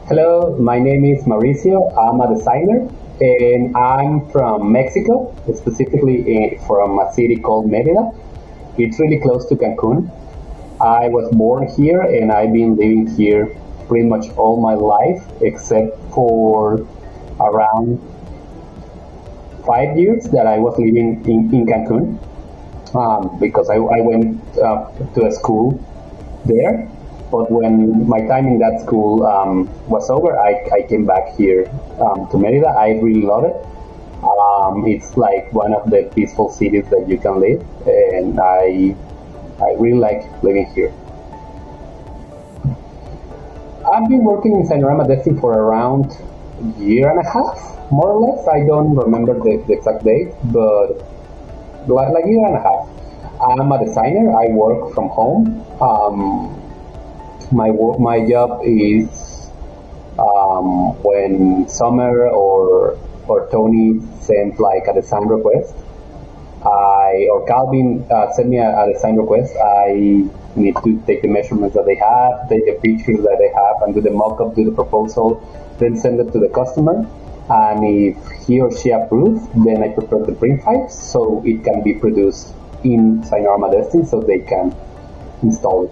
Hello, my name is Mauricio. I'm a designer and I'm from Mexico, specifically from a city called Merida. It's really close to Cancun. I was born here and I've been living here pretty much all my life except for around 5 years that I was living in Cancun because I went to a school there. But when my time in that school was over, I came back here to Merida. I really love it. It's like one of the peaceful cities that you can live, and I really like living here. I've been working in Signarama Destin for around a year and a half, more or less. I don't remember the exact date, but like a year and a half. I'm a designer. I work from home. My job is when Summer or Tony send like a design request, I or Calvin send me a design request. I need to take the measurements that they have, take the pictures that they have, and do the mock-up, do the proposal, then send it to the customer. And if he or she approves, then I prepare the print files so it can be produced in Signarama Destin so they can install it.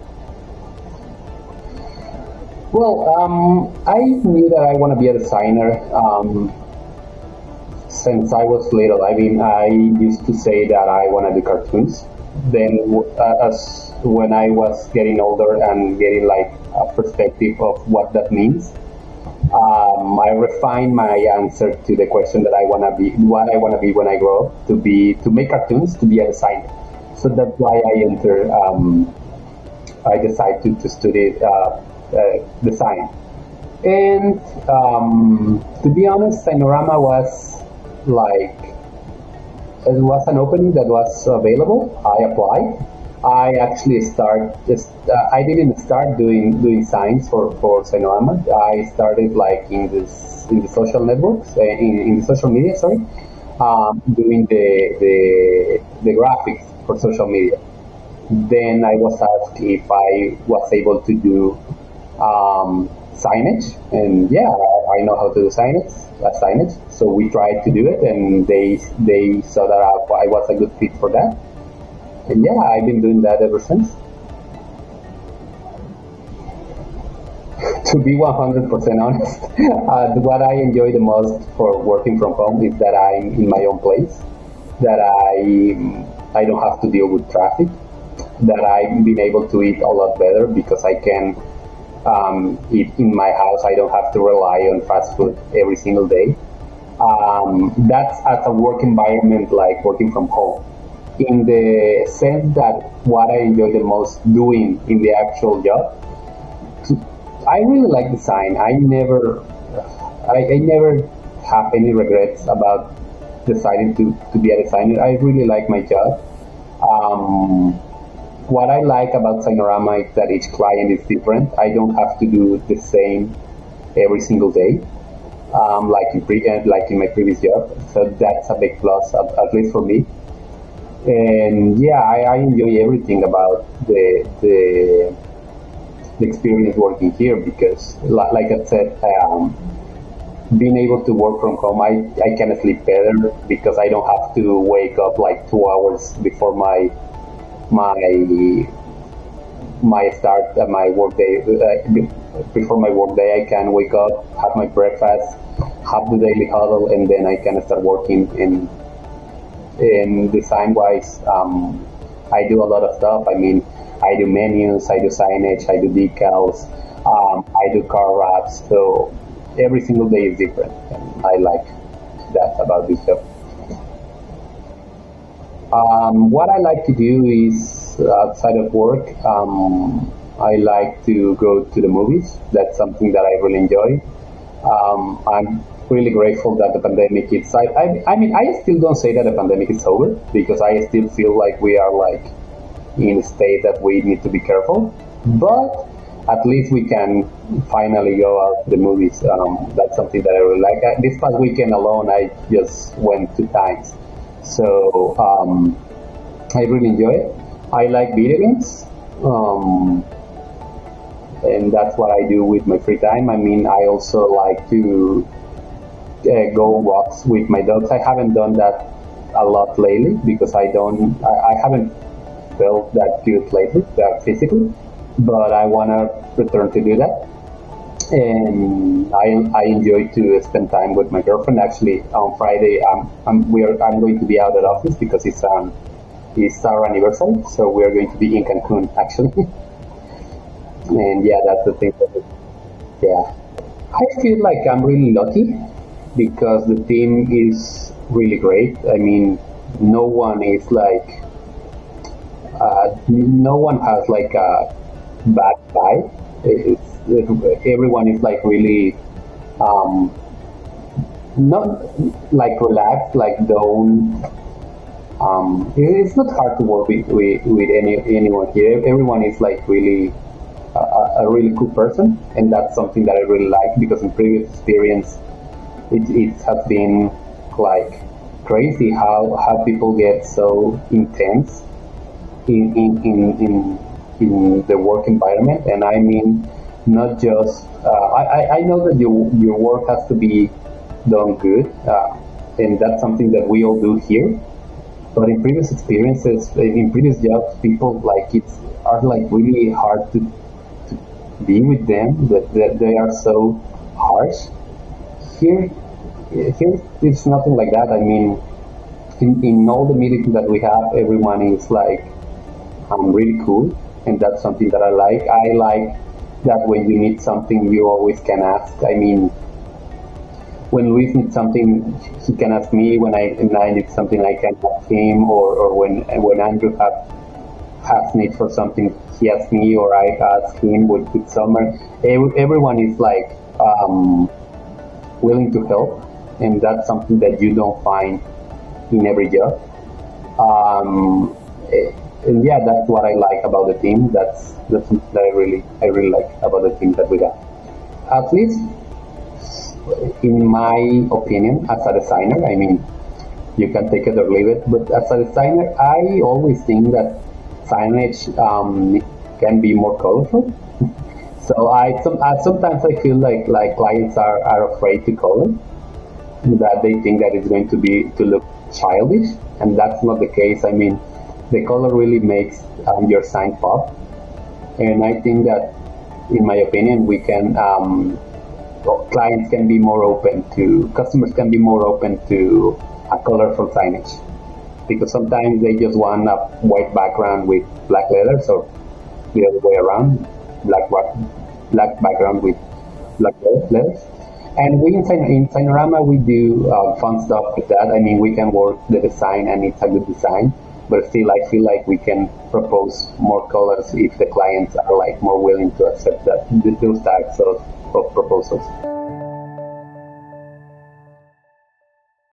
Well, I knew that I want to be a designer since I was little. I mean, I used to say that I want to do cartoons. Then, as when I was getting older and getting like a perspective of what that means, I refined my answer to the question that I want to be, what I want to be when I grow up, to make cartoons, to be a designer. So that's why I decided to study design. And to be honest, Sinorama was like, it was an opening that was available. I applied. I actually I didn't start doing signs for Sinorama. I started like in the social networks, in the social media, sorry, doing the graphics for social media. Then I was asked if I was able to do signage, and yeah, I know how to do signage. So we tried to do it, and they saw that I was a good fit for that, and yeah, I've been doing that ever since. To be 100% honest, what I enjoy the most for working from home is that I'm in my own place, that I don't have to deal with traffic, that I've been able to eat a lot better because I can eat in my house. I don't have to rely on fast food every single day. That's as a work environment, like working from home. In the sense that what I enjoy the most doing in the actual job, I really like design. I never have any regrets about deciding to be a designer. I really like my job. Um, what I like about Sinorama is that each client is different. I don't have to do the same every single day, like in my previous job. So that's a big plus, at least for me. And yeah, I enjoy everything about the experience working here because, like I said, being able to work from home, I can sleep better because I don't have to wake up like 2 hours before my my start at my work day. Before my work day, I can wake up, have my breakfast, have the daily huddle, and then I can start working. In design wise, I do a lot of stuff. I mean, I do menus, I do signage, I do decals, I do car wraps. So every single day is different, and I like that about this job. What I like to do is outside of work. I like to go to the movies. That's something that I really enjoy. I'm really grateful that the pandemic is. I mean, I still don't say that the pandemic is over because I still feel like we are like in a state that we need to be careful. But at least we can finally go out to the movies. That's something that I really like. This past weekend alone, I just went 2 times. So I really enjoy it. I like video games. and that's what I do with my free time. I mean, I also like to go walks with my dogs. I haven't done that a lot lately because I haven't felt that good lately, physically, but I want to return to do that. And I enjoy to spend time with my girlfriend. Actually, on Friday, I'm going to be out of office because it's our anniversary, so we are going to be in Cancun actually. And yeah, that's the thing. Yeah, I feel like I'm really lucky because the team is really great. I mean, no one is like, no one has like a bad vibe. Everyone is like really, um, not like relaxed, like don't. It's not hard to work with anyone here. Everyone is like really a really cool person, and that's something that I really like because in previous experience it has been like crazy how people get so intense in the work environment. And I mean, not just I know that your work has to be done good, and that's something that we all do here. But in previous experiences, in previous jobs, people like it's are like really hard to be with them. That they are so harsh. Here, here it's nothing like that. I mean, in all the meetings that we have, everyone is like really cool, and that's something that I like. I like that when you need something, you always can ask. I mean, when Luis needs something, he can ask me. When I need something, I can ask him. Or when Andrew has need for something, he asks me, or I ask him. With Summer, everyone is like willing to help, and that's something that you don't find in every job. Um, and yeah, that's what I like about the team. That's something that I really like about the team that we got. At least in my opinion, as a designer, I mean, you can take it or leave it, but as a designer, I always think that signage can be more colorful. So sometimes I feel like clients are afraid to color, that they think that it's going to look childish, and that's not the case. I mean, the color really makes your sign pop, and I think that, in my opinion, we can clients can be more open to customers can be more open to a colorful signage, because sometimes they just want a white background with black letters, or the other way around, black background with black letters. And we in Signarama we do fun stuff with that. I mean, we can work the design and it's a good design, but still I feel like we can propose more colors if the clients are like more willing to accept those types of proposals.